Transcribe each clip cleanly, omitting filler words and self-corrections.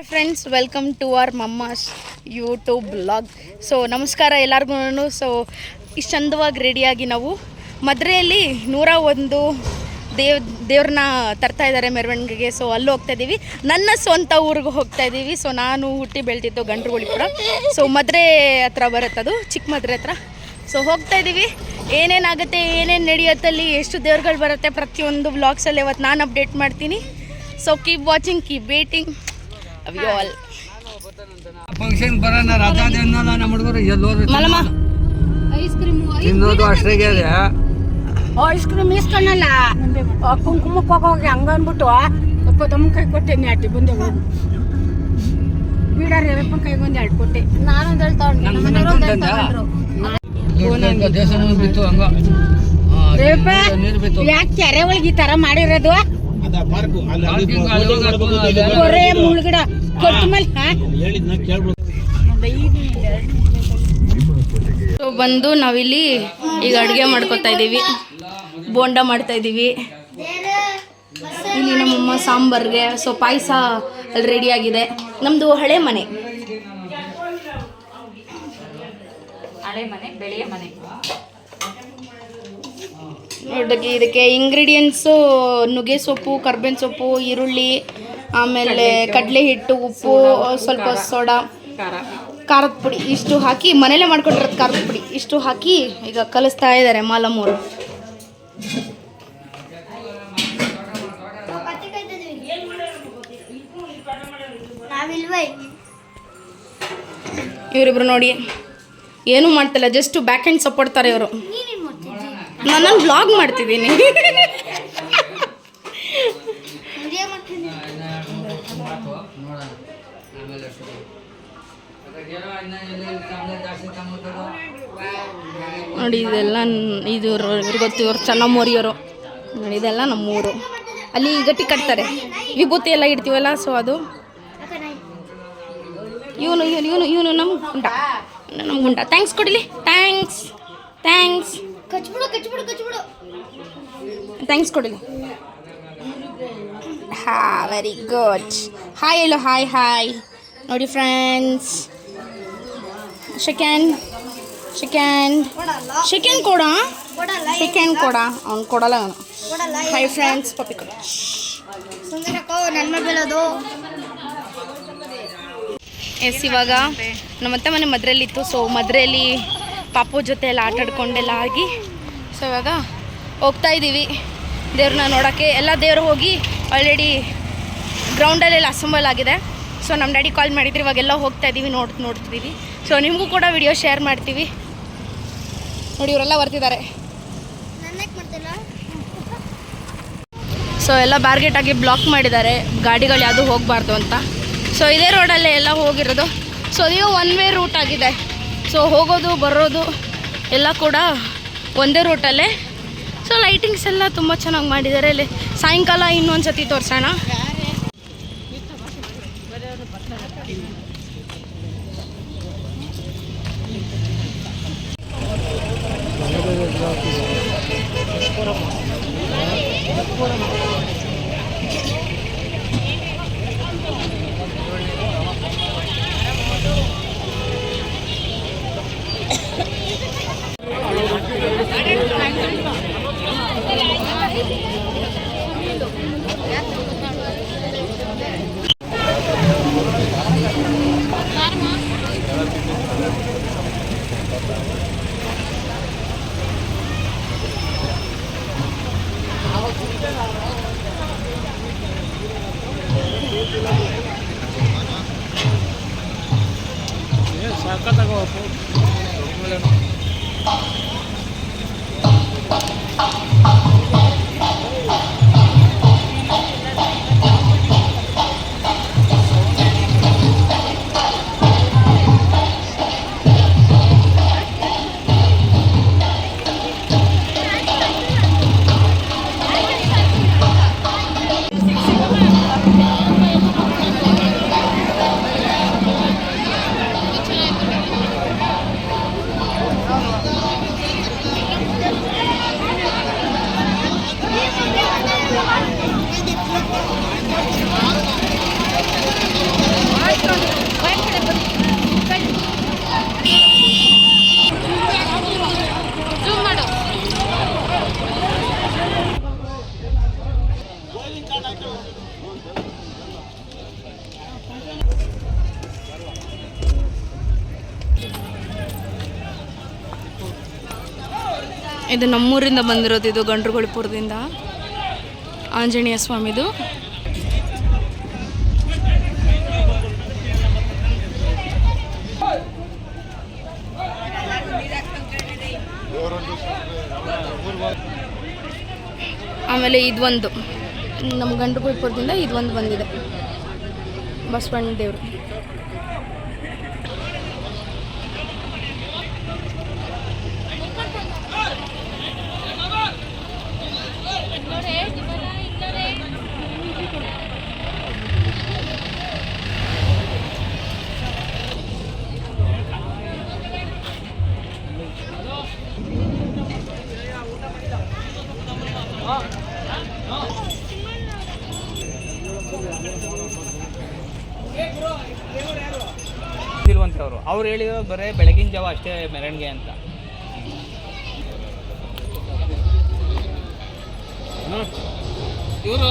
Friends, welcome to our mamma's YouTube blog. So ನಮಸ್ಕಾರ ಎಲ್ಲರಿಗೂ. So ಇಷ್ಟು ಚಂದವಾಗಿ ರೆಡಿಯಾಗಿ ನಾವು ಮದುವೆಯಲ್ಲಿ 101 ದೇವ್ರನ್ನ ತರ್ತಾ ಇದ್ದಾರೆ ಮೆರವಣಿಗೆಗೆ. ಸೊ ಅಲ್ಲಿ ಹೋಗ್ತಾ ಇದ್ದೀವಿ, ನನ್ನ ಸ್ವಂತ ಊರಿಗೆ ಹೋಗ್ತಾ ಇದ್ದೀವಿ. ಸೊ ನಾನು ಹುಟ್ಟಿ ಬೆಳೆದಿದ್ದು ಗಂಟ್ರಗುಳಿಪುರ. ಸೊ ಮದುವೆ ಹತ್ರ ಬರುತ್ತದು, ಚಿಕ್ಕ ಮದುವೆ ಹತ್ರ. ಸೊ ಹೋಗ್ತಾ ಇದ್ದೀವಿ, ಏನೇನಾಗುತ್ತೆ, ಏನೇನು ನಡೆಯುತ್ತಲ್ಲಿ, ಎಷ್ಟು ದೇವ್ರುಗಳು ಬರುತ್ತೆ, ಪ್ರತಿಯೊಂದು ವ್ಲಾಗ್ಸಲ್ಲಿ ಇವತ್ತು ನಾನು ಅಪ್ಡೇಟ್ ಮಾಡ್ತೀನಿ. So keep watching, keep waiting. ಅವ್ ಯು ಆಲ್. ಫಂಕ್ಷನ್ ಬರೋಣ ರಾಜಾದೇವನಲ್ಲ ನಮ್ಮ ಹುಡುಗರು ಎಲ್ಲೋರು ಐಸ್ ಕ್ರೀಮ್ ತಿನ್ನೋದು ಅಷ್ಟಾಗೆ ಇದೆ. ಐಸ್ ಕ್ರೀಮ್ ಇಸ್ಕೊಂಡಲ್ಲ ಕುಂಕುಮಕ್ಕೆ ಹೋಗೋಗಿ ಹಂಗ ಅಂದ್ಬಿಟ್ಟು ತಮ್ಮ ಕೈ ಕೊಟ್ಟೆ ನಾಟಿ ಬಂದೆ ಹೋಗಿ ಬೀಡಾರಿ ಅಪ್ಪನ ಕೈ ಬಂದು 2 ಕೊಟ್ಟೆ. ನಾನೊಂದು ದೇವಸ್ಥಾನ ಬಿತ್ತು ಹಂಗ ನೀರು ಬಿತ್ತು. ಯಾಕೆ ಕೆರೆ ಒಳಗೆ ಈ ತರ ಮಾಡಿರೋದು? ಕೊರೆ ಮುಳ್ಗಿಡ ಕೊಟ್ಟ ಮೇಲೆ ಸೊ ಬಂದು ನಾವಿಲ್ಲಿ ಈಗ ಅಡುಗೆ ಮಾಡ್ಕೊತಾ ಇದ್ದೀವಿ, ಬೋಂಡ ಮಾಡ್ತಾ ಇದ್ದೀವಿ. ಇಲ್ಲಿ ನಮ್ಮಮ್ಮ ಸಾಂಬಾರ್ಗೆ. ಸೊ ಪಾಯಸ ಅಲ್ಲಿ ರೆಡಿಯಾಗಿದೆ. ನಮ್ಮದು ಹಳೆ ಮನೆ, ಬೆಳೆಯ ಮನೆ. ನೋಡಕ್ಕೆ ಇದಕ್ಕೆ ಇಂಗ್ರೀಡಿಯೆಂಟ್ಸು ನುಗ್ಗೆ ಸೊಪ್ಪು, ಕರ್ಬೇವಿನ ಸೊಪ್ಪು, ಈರುಳ್ಳಿ, ಆಮೇಲೆ ಕಡಲೆ ಹಿಟ್ಟು, ಉಪ್ಪು, ಸ್ವಲ್ಪ ಸೋಡಾ, ಖಾರದ ಪುಡಿ ಇಷ್ಟು ಹಾಕಿ, ಮನೇಲೆ ಮಾಡ್ಕೊಂಡಿರೋದು ಖಾರದ ಪುಡಿ ಇಷ್ಟು ಹಾಕಿ ಈಗ ಕಲಿಸ್ತಾ ಇದ್ದಾರೆ ಮಾಲಮ್ಮವರು. ಇವರಿಬ್ರು ನೋಡಿ ಏನೂ ಮಾಡ್ತಿಲ್ಲ, ಜಸ್ಟ್ ಬ್ಯಾಕ್ ಹ್ಯಾಂಡ್ ಸಪೋರ್ಟ್ತಾರೆ ಇವರು. ನಾನು ವ್ಲಾಗ್ ಮಾಡ್ತಿದ್ದೀನಿ. ನೋಡಿ ಇದೆಲ್ಲ ಇದು ಗೊತ್ತು, ಇವ್ರು ಚೆನ್ನಮ್ಮೋರಿಯವರು. ನೋಡಿ ಇದೆಲ್ಲ ನಮ್ಮೂರು. ಅಲ್ಲಿ ಗಟ್ಟಿ ಕಟ್ತಾರೆ, ವಿಭೂತಿ ಎಲ್ಲ ಇಡ್ತೀವಲ್ಲ. ಸೊ ಅದು ಇವನು ನಮ್ಮ ಗುಂಡ. ಥ್ಯಾಂಕ್ಸ್ ಕೊಡಲಿ, ಥ್ಯಾಂಕ್ಸ್ ಕೊಡಲಿ. Very good. ಹಾಯ್ ಹೇಳು, ಹಾಯ್. ನೋಡಿ ಫ್ರೆಂಡ್ಸ್, ಚಿಕನ್ ಕೊಡ, ಅವ್ನು ಕೊಡಲ್ಲ. ಅವನು ಹಾಯ್ ಫ್ರೆಂಡ್ಸ್, ಪಪ್ಪಿ ಕೊಡ. ಎಸ್, ಇವಾಗ ನಮ್ಮತ್ತೆ ಮನೆ ಮದುವೆಯಲ್ಲಿತ್ತು. ಸೊ ಮದುವೆಯಲ್ಲಿ ಪಾಪು ಜೊತೆ ಎಲ್ಲ ಆಟಾಡ್ಕೊಂಡೆಲ್ಲ ಆಗಿ, ಸೊ ಇವಾಗ ಹೋಗ್ತಾ ಇದ್ದೀವಿ ದೇವ್ರನ್ನ ನೋಡೋಕ್ಕೆ. ಎಲ್ಲ ದೇವರು ಹೋಗಿ ಆಲ್ರೆಡಿ ಗ್ರೌಂಡಲ್ಲೆಲ್ಲ ಅಸೆಂಬಲ್ ಆಗಿದೆ. ಸೊ ನಮ್ಮ ಡ್ಯಾಡಿ ಕಾಲ್ ಮಾಡಿದ್ರು, ಇವಾಗೆಲ್ಲ ಹೋಗ್ತಾ ಇದ್ದೀವಿ, ನೋಡ್ತಿದ್ದೀವಿ. ಸೊ ನಿಮಗೂ ಕೂಡ ವಿಡಿಯೋ ಶೇರ್ ಮಾಡ್ತೀವಿ. ನೋಡಿ ಇವರೆಲ್ಲ ಬರ್ತಿದ್ದಾರೆ. ಸೊ ಎಲ್ಲ ಬ್ಯಾರ್ಗೇಟಾಗಿ ಬ್ಲಾಕ್ ಮಾಡಿದ್ದಾರೆ, ಗಾಡಿಗಳು ಯಾವುದೂ ಹೋಗಬಾರ್ದು ಅಂತ. ಸೊ ಇದೇ ರೋಡಲ್ಲೇ ಎಲ್ಲ ಹೋಗಿರೋದು. ಸೊ ಇದು 1 ವೇ ರೂಟ್ ಆಗಿದೆ. ಸೊ ಹೋಗೋದು ಬರೋದು ಎಲ್ಲ ಕೂಡ ಒಂದೇ ರೂಟಲ್ಲೇ. ಸೊ ಲೈಟಿಂಗ್ಸ್ ಎಲ್ಲ ತುಂಬ ಚೆನ್ನಾಗಿ ಮಾಡಿದ್ದಾರೆ. ಇಲ್ಲಿ ಸಾಯಂಕಾಲ ಇನ್ನೊಂದು ಸತಿ ತೋರಿಸೋಣ. ಇದು ನಮ್ಮೂರಿಂದ ಬಂದಿರೋದು, ಇದು ಗಂಡ್ರುಗಳಿಪುರದಿಂದ ಆಂಜನೇಯ ಸ್ವಾಮಿದು. ಆಮೇಲೆ ಇದೊಂದು ನಮ್ಮ ಗಂಡ್ರುಗಳಿಪುರದಿಂದ ಇದೊಂದು ಬಂದಿದೆ, ಬಸವಣ್ಣ ದೇವರು. ಇರುವಂಥವ್ರು ಅವ್ರು ಹೇಳಿರೋ ಬರೀ ಬೆಳಗಿನ ಜಾವ ಅಷ್ಟೇ ಮೆರವಣಿಗೆ ಅಂತ. ಇವರು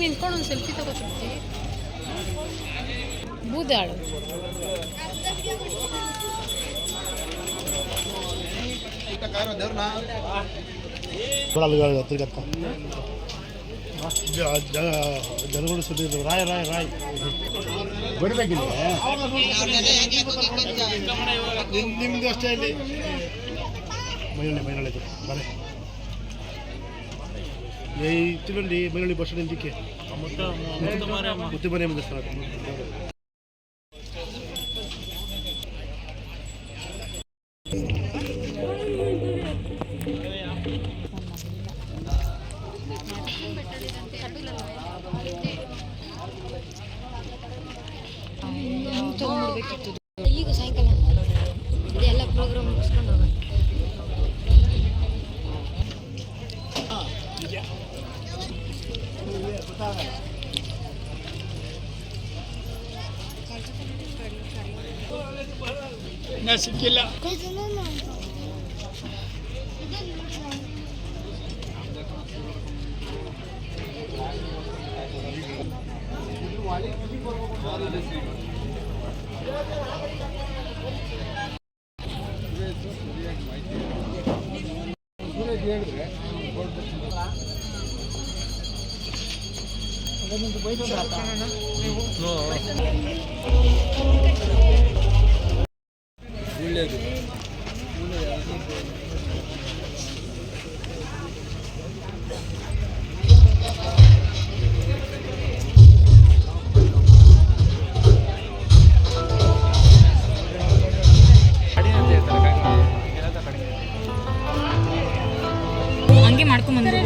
ನಿಂತ್ಕೊಂಡು ಒಂದು ಸೆಲ್ಫಿ ತಗೋತಿರ್ತಿ. ಬೂದಾಳು ಜನಗಳು ಸುದ್ದಿ ರಾಯ್ ರಾಯ್ ರಾಯ್ ಬರಬೇಕಿಲ್ಲ ನಿಮ್ದು ಅಷ್ಟೇ ಇಲ್ಲಿ ಮೈನಳ್ಳಿ ಬರೇ ಇತ್ತಿನಲ್ಲಿ ಮೈನಳ್ಳಿ ಬಸ್ ಸ್ಟ್ಯಾಂಡ್ ಇಂದಿಕ್ಕೆ ಮುತ್ತಿಮನೆ ಮುಂದೆ ಸ್ಥಳ. ಈಗ ಸಾಯಂಕಾಲ ಇದೆಲ್ಲ ಪ್ರೋಗ್ರಾಮ್ ಮುಗಿಸ್ಕೊಂಡು ಹೋಗೋಣ. ಸಿಕ್ಕಿಲ್ಲ. ಒಳ್ಳೆಯದು. ಹಂಗೆ ಮಾಡ್ಕೊಂಬಂದ್ರೆ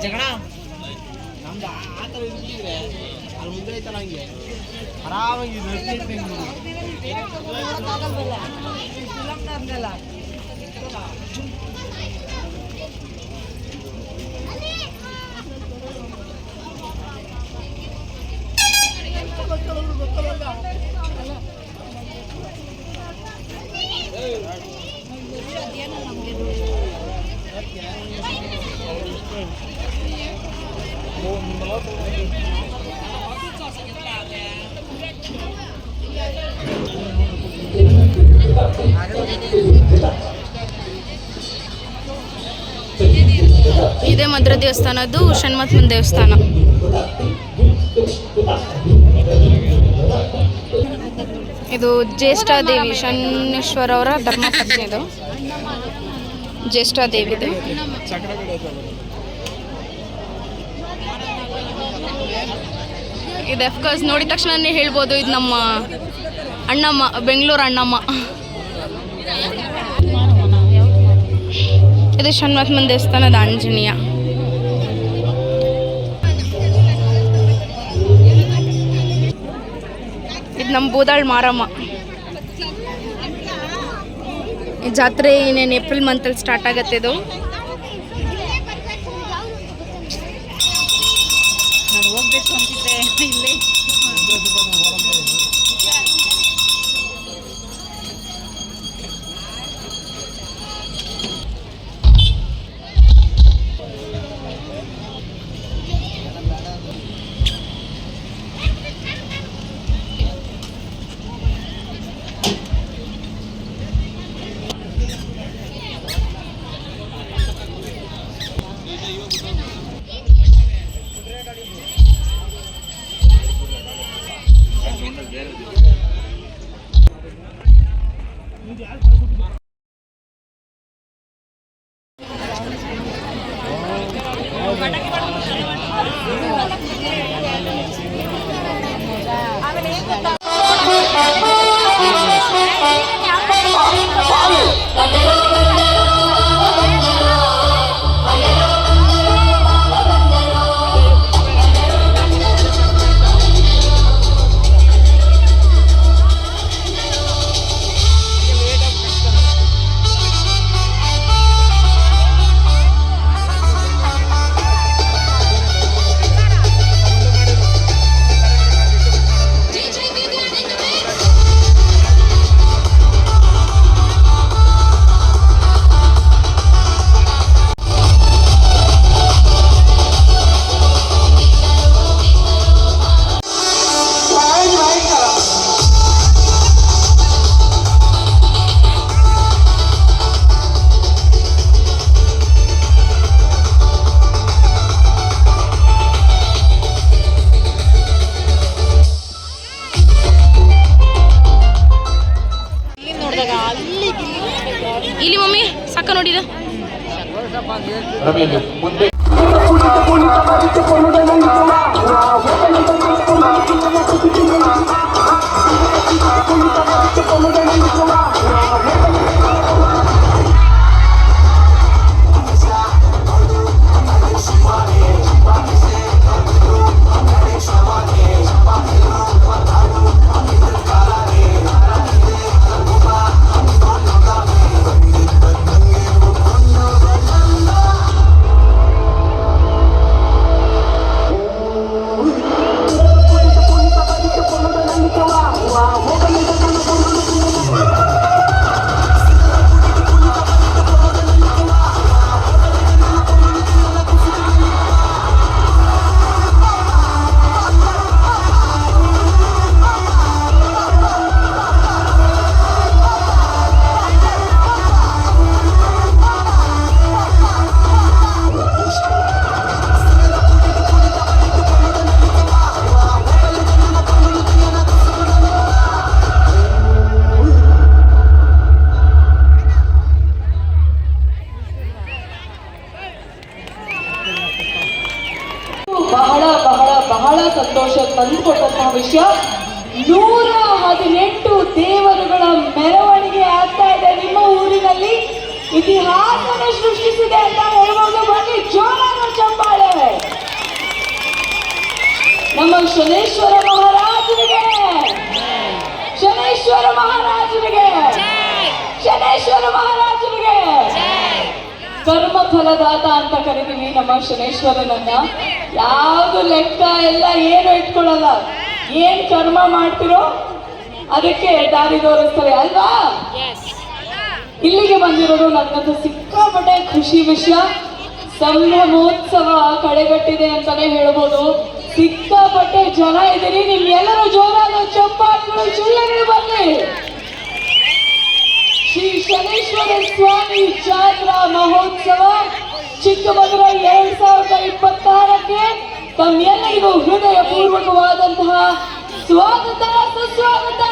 ಜಗಳ ನಮ್ದು ಆ ಥರ ಇದ್ರೆ ಅಲ್ಲಿ ಮುಂದೆ ಐತಲ್ಲ ಹಂಗೆ ಆರಾಮಾಗಿ ಅದೇನೋ ನಮಗೆ ಇದೇ ಮದ್ರ ದೇವಸ್ಥಾನದ್ದು ಷಣ್ಮತ್ಮನ್ ದೇವಸ್ಥಾನ. ಇದು ಜ್ಯೇಷ್ಠಾದೇವಿ ಶನೇಶ್ವರ ಅವರ ಧರ್ಮಪತ್ನಿದು ಜ್ಯೇಷ್ಠಾದೇವಿದು. ಇದು ಅಫ್ಕೋರ್ಸ್ ನೋಡಿದ ತಕ್ಷಣನೇ ಹೇಳ್ಬೋದು ಇದು ನಮ್ಮ ಅಣ್ಣಮ್ಮ, ಬೆಂಗಳೂರು ಅಣ್ಣಮ್ಮ. ಇದು ಷಣ್ಮತ್ಮನ್ ದೇವಸ್ಥಾನದ ಆಂಜನೇಯ. ಇದು ನಮ್ಮ ಬೂದಾಳ್ ಮಾರಮ್ಮ. ಈ ಜಾತ್ರೆ ಇನ್ನೇನು ಏಪ್ರಿಲ್ ಮಂತಲ್ಲಿ ಸ್ಟಾರ್ಟ್ ಆಗತ್ತೆ. ಇದು ಹೋಗ್ಬೇಕು ಅಂತಿದ್ದೆ ಇಲ್ಲಿ. ಇಲ್ಲಿ ಮಮ್ಮಿ ಸಾಕ ನೋಡಿದ. ಬಹಳ ಸಂತೋಷ ತಂದುಕೊಟ್ಟಂತಹ ವಿಷಯ. 118 ದೇವರುಗಳ ಮೆರವಣಿಗೆ ಆಗ್ತಾ ಇದೆ ನಿಮ್ಮ ಊರಿನಲ್ಲಿ. ಇತಿಹಾಸನ ಸೃಷ್ಟಿಸಿದೆ ಅಂತ ಹೇಳ್ಬೋದು. ಬನ್ನಿ ಜೋರಾದ ಚಪ್ಪಾಳೆ ನಮ್ಮ ಶನೇಶ್ವರ ಮಹಾರಾಜನಿಗೆ, ಶನೇಶ್ವರ ಮಹಾರಾಜನಿಗೆ, ಶನೇಶ್ವರ ಮಹಾರಾಜನಿಗೆ. ಕರ್ಮ ಫಲದಾತ ಅಂತ ಕರಿತೀವಿ ನಮ್ಮ ಶನೇಶ್ವರನನ್ನ. ಯಾವುದು ಲೆಕ್ಕ ಎಲ್ಲ ಏನು ಇಟ್ಕೊಳ್ಳಲ್ಲ. ಏನ್ ಕರ್ಮ ಮಾಡ್ತಿರೋ ಅದಕ್ಕೆ ದಾರಿ ತೋರಿಸ್ತಾರೆ ಅಲ್ವಾ. ಇಲ್ಲಿಗೆ ಬಂದಿರೋದು ನನಗಂತೂ ಸಿಕ್ಕಾಪಟ್ಟೆ ಖುಷಿ ವಿಷಯ. ಸಂಭ್ರಮೋತ್ಸವ ಕಳೆಗಟ್ಟಿದೆ ಅಂತಾನೆ ಹೇಳ್ಬೋದು. ಸಿಕ್ಕಾಪಟ್ಟೆ ಜನ ಇದ್ದೀರಿ. ನಿಮ್ಗೆಲ್ಲರೂ ಜೋರಾದ ಚಪ್ಪಾಳೆಗಳು ಚಿಲ್ಲರೆಗಳು ಬರಲಿ. ಶ್ರೀ ಚಿಕ್ಕಮಗಳೂರು ಸ್ವಾಮಿ ಜಾತ್ರಾ ಮಹೋತ್ಸವ ಚಿಕ್ಕಮಗಳೂರು 2026ಕ್ಕೆ ತಮ್ಮೆಲ್ಲರಿಗೂ ಹೃದಯಪೂರ್ವಕವಾದಂತಹ ಸ್ವಾಗತ ಸುಸ್ವಾಗತ.